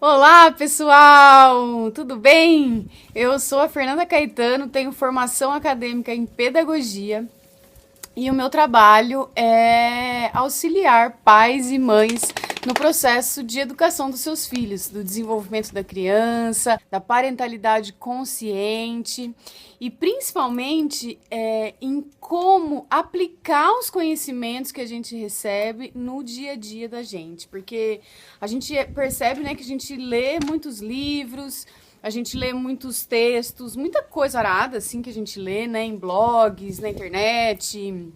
Olá, pessoal! Tudo bem? Eu sou a Fernanda Caetano, tenho formação acadêmica em pedagogia e o meu trabalho é auxiliar pais e mães no processo de educação dos seus filhos, do desenvolvimento da criança, da parentalidade consciente e principalmente em como aplicar os conhecimentos que a gente recebe no dia a dia da gente, porque a gente percebe, né, que a gente lê muitos livros, a gente lê muitos textos, muita coisa arada, assim, que a gente lê, né, em blogs, na internet,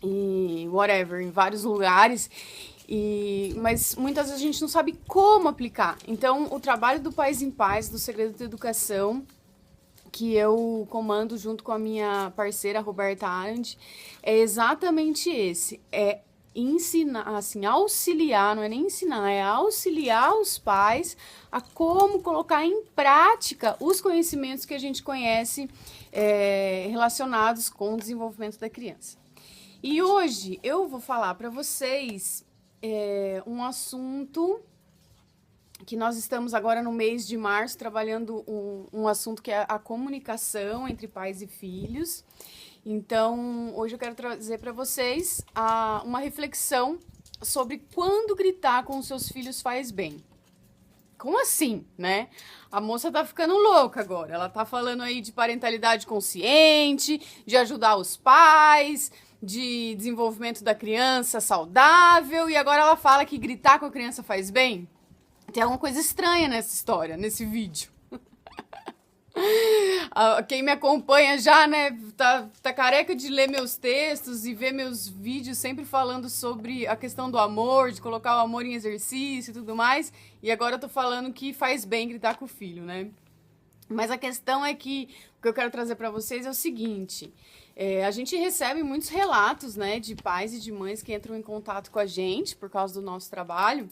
e whatever, em vários lugares. Mas muitas vezes a gente não sabe como aplicar. Então, o trabalho do Pais em Paz, do Segredo da Educação, que eu comando junto com a minha parceira Roberta Arendt, é exatamente esse. É ensinar, assim, auxiliar, não é nem ensinar, é auxiliar os pais a como colocar em prática os conhecimentos que a gente conhece relacionados com o desenvolvimento da criança. E hoje eu vou falar para vocês um assunto que nós estamos agora no mês de março trabalhando um assunto que é a comunicação entre pais e filhos. Então, hoje eu quero trazer para vocês uma reflexão sobre quando gritar com os seus filhos faz bem. Como assim, né? A moça tá ficando louca agora. Ela tá falando aí de parentalidade consciente, de ajudar os pais, de desenvolvimento da criança saudável, e agora ela fala que gritar com a criança faz bem? Tem alguma coisa estranha nessa história, nesse vídeo. Quem me acompanha já, né, tá careca de ler meus textos e ver meus vídeos sempre falando sobre a questão do amor, de colocar o amor em exercício e tudo mais. E agora eu tô falando que faz bem gritar com o filho, né? Mas a questão é que o que eu quero trazer para vocês é o seguinte: a gente recebe muitos relatos, né, de pais e de mães que entram em contato com a gente por causa do nosso trabalho.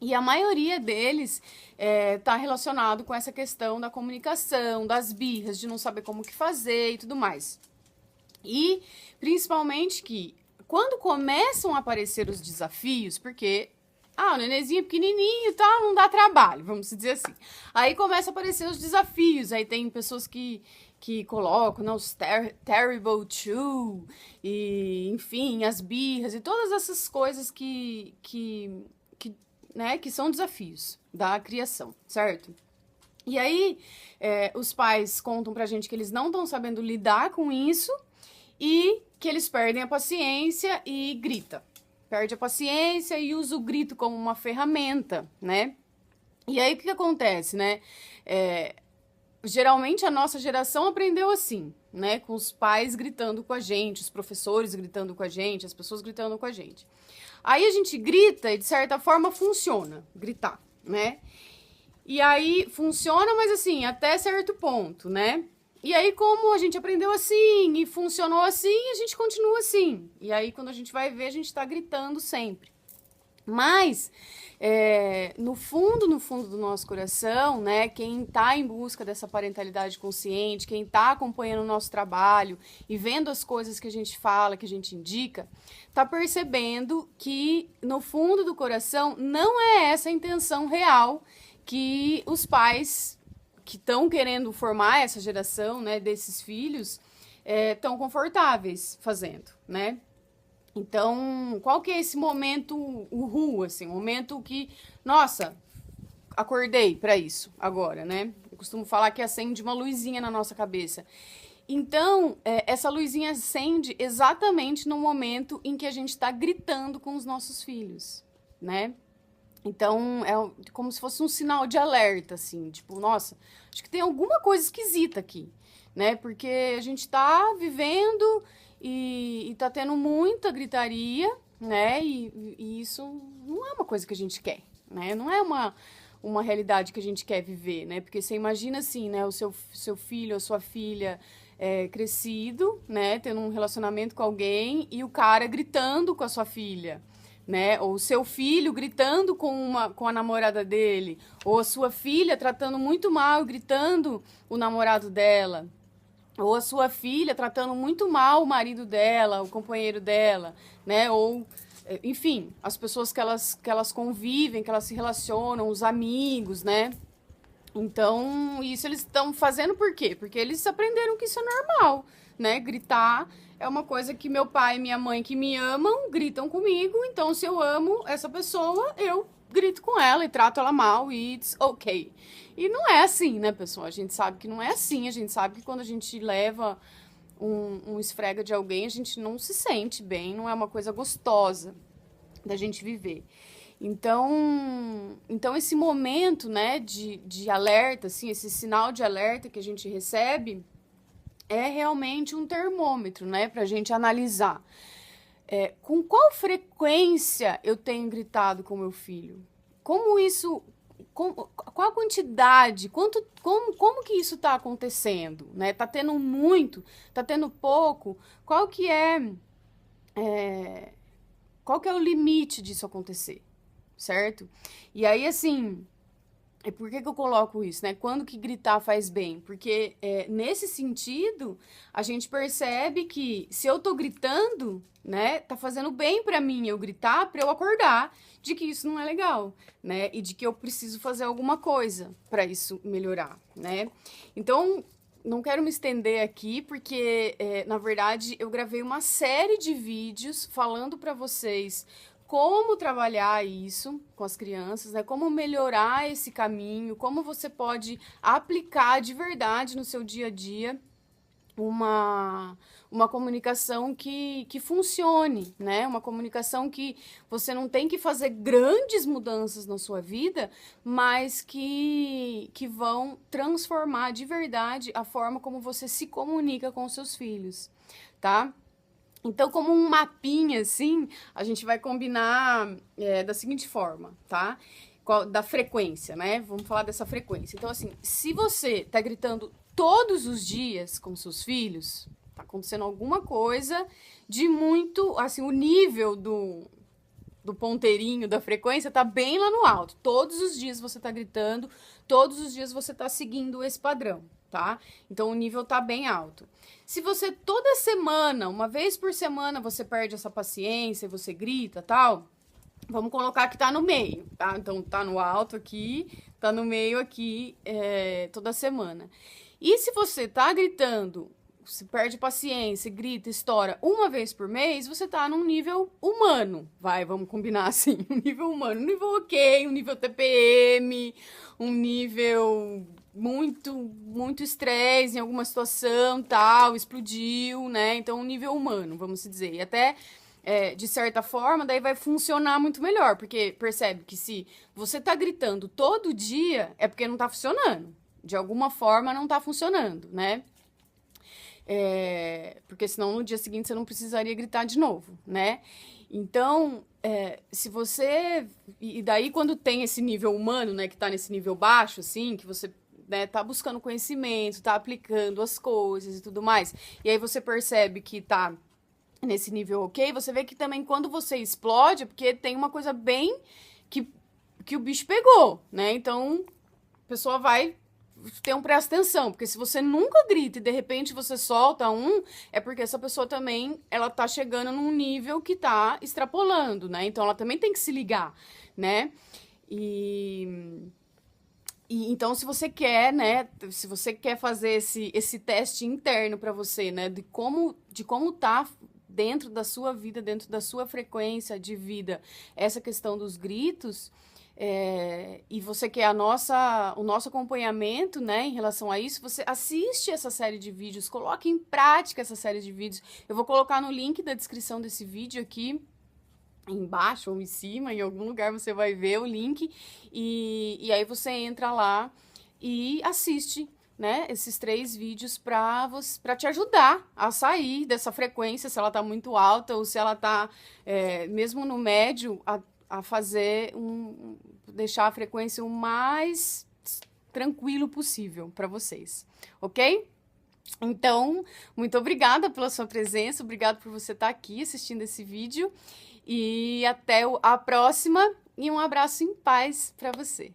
E a maioria deles está relacionado com essa questão da comunicação, das birras, de não saber como que fazer e tudo mais. E principalmente que quando começam a aparecer os desafios, porque o nenenzinho é pequenininho e tal, não dá trabalho, vamos dizer assim. Aí começa a aparecer os desafios, aí tem pessoas que colocam, né, os terrible two, e enfim, as birras e todas essas coisas né, que são desafios da criação, certo? E aí, os pais contam pra gente que eles não estão sabendo lidar com isso e que eles perdem a paciência e grita. Perde a paciência e usa o grito como uma ferramenta, né? E aí, o que acontece, né? Geralmente, a nossa geração aprendeu assim, né? Com os pais gritando com a gente, os professores gritando com a gente, as pessoas gritando com a gente. Aí a gente grita e, de certa forma, funciona, gritar, né? E aí funciona, mas assim, até certo ponto, né? E aí, como a gente aprendeu assim e funcionou assim, a gente continua assim. E aí, quando a gente vai ver, a gente tá gritando sempre. Mas, no fundo do nosso coração, né, quem está em busca dessa parentalidade consciente, quem está acompanhando o nosso trabalho e vendo as coisas que a gente fala, que a gente indica, está percebendo que, no fundo do coração, não é essa a intenção real que os pais que estão querendo formar essa geração, né, desses filhos, estão confortáveis fazendo, né? Então, qual que é esse momento assim, momento que, nossa, acordei para isso agora, né? Eu costumo falar que acende uma luzinha na nossa cabeça. Então, essa luzinha acende exatamente no momento em que a gente está gritando com os nossos filhos, né? Então, é como se fosse um sinal de alerta, assim, tipo, nossa, acho que tem alguma coisa esquisita aqui, né? Porque a gente tá vivendo e tá tendo muita gritaria, né? E isso não é uma coisa que a gente quer, né? Não é uma realidade que a gente quer viver, né? Porque você imagina assim, né? O seu filho ou sua filha crescido, né? Tendo um relacionamento com alguém e o cara gritando com a sua filha, né? Ou o seu filho gritando com a namorada dele, ou a sua filha tratando muito mal, gritando o namorado dela, ou a sua filha tratando muito mal o marido dela, o companheiro dela, né? Ou enfim, as pessoas que elas convivem, que elas se relacionam, os amigos, né? Então, isso eles estão fazendo por quê? Porque eles aprenderam que isso é normal, né? Gritar é uma coisa que meu pai e minha mãe que me amam gritam comigo, então se eu amo essa pessoa, eu grito com ela e trato ela mal e it's ok. E não é assim, né, pessoal? A gente sabe que não é assim, a gente sabe que quando a gente leva um esfrega de alguém, a gente não se sente bem, não é uma coisa gostosa da gente viver. Então esse momento, né, de alerta, assim, esse sinal de alerta que a gente recebe é realmente um termômetro, né, pra gente analisar. Com qual frequência eu tenho gritado com meu filho? Como isso... qual a quantidade? Como que isso tá acontecendo? Né? Tá tendo muito? Tá tendo pouco? Qual que é o limite disso acontecer? Certo? E aí, assim, por que eu coloco isso, né? Quando que gritar faz bem? Porque nesse sentido, a gente percebe que se eu tô gritando, né, tá fazendo bem pra mim eu gritar, pra eu acordar de que isso não é legal, né? E de que eu preciso fazer alguma coisa pra isso melhorar, né? Então, não quero me estender aqui, porque, na verdade, eu gravei uma série de vídeos falando pra vocês como trabalhar isso com as crianças, né? Como melhorar esse caminho, como você pode aplicar de verdade no seu dia a dia uma comunicação que funcione, né? Uma comunicação que você não tem que fazer grandes mudanças na sua vida, mas que vão transformar de verdade a forma como você se comunica com os seus filhos, tá? Então, como um mapinha, assim, a gente vai combinar da seguinte forma, tá? Da frequência, né? Vamos falar dessa frequência. Então, assim, se você tá gritando todos os dias com seus filhos, tá acontecendo alguma coisa de muito, assim, o nível do ponteirinho da frequência tá bem lá no alto. Todos os dias você tá gritando, todos os dias você tá seguindo esse padrão, tá? Então, o nível tá bem alto. Se você toda semana, uma vez por semana, você perde essa paciência, você grita, tal, vamos colocar que tá no meio, tá? Então, tá no alto aqui, tá no meio aqui, toda semana. E se você tá gritando, se perde paciência, grita, estoura uma vez por mês, você tá num nível humano. Vamos combinar assim, um nível humano, um nível ok, um nível TPM, um nível muito estresse em alguma situação, tal, explodiu, né? Então, um nível humano, vamos dizer. E até, de certa forma, daí vai funcionar muito melhor, porque percebe que se você tá gritando todo dia, é porque não tá funcionando. De alguma forma, não tá funcionando, né? Porque senão no dia seguinte você não precisaria gritar de novo, né? Então, se você... E daí quando tem esse nível humano, né, que tá nesse nível baixo, assim, que você, né, tá buscando conhecimento, tá aplicando as coisas e tudo mais, e aí você percebe que tá nesse nível ok, você vê que também quando você explode, é porque tem uma coisa bem que o bicho pegou, né? Então, a pessoa vai... presta atenção, porque se você nunca grita e de repente você solta é porque essa pessoa também, ela tá chegando num nível que tá extrapolando, né? Então ela também tem que se ligar, né? E então se você quer, né, se você quer fazer esse teste interno pra você, né, de como tá dentro da sua vida, dentro da sua frequência de vida, essa questão dos gritos, e você quer o nosso acompanhamento, né, em relação a isso, você assiste essa série de vídeos, coloque em prática essa série de vídeos. Eu vou colocar no link da descrição desse vídeo aqui, embaixo ou em cima, em algum lugar você vai ver o link, e aí você entra lá e assiste, né, esses 3 vídeos para te ajudar a sair dessa frequência, se ela tá muito alta ou se ela tá, mesmo no médio, a fazer deixar a frequência o mais tranquilo possível para vocês, ok? Então, muito obrigada pela sua presença, obrigado por você estar aqui assistindo esse vídeo e até a próxima e um abraço em paz para você.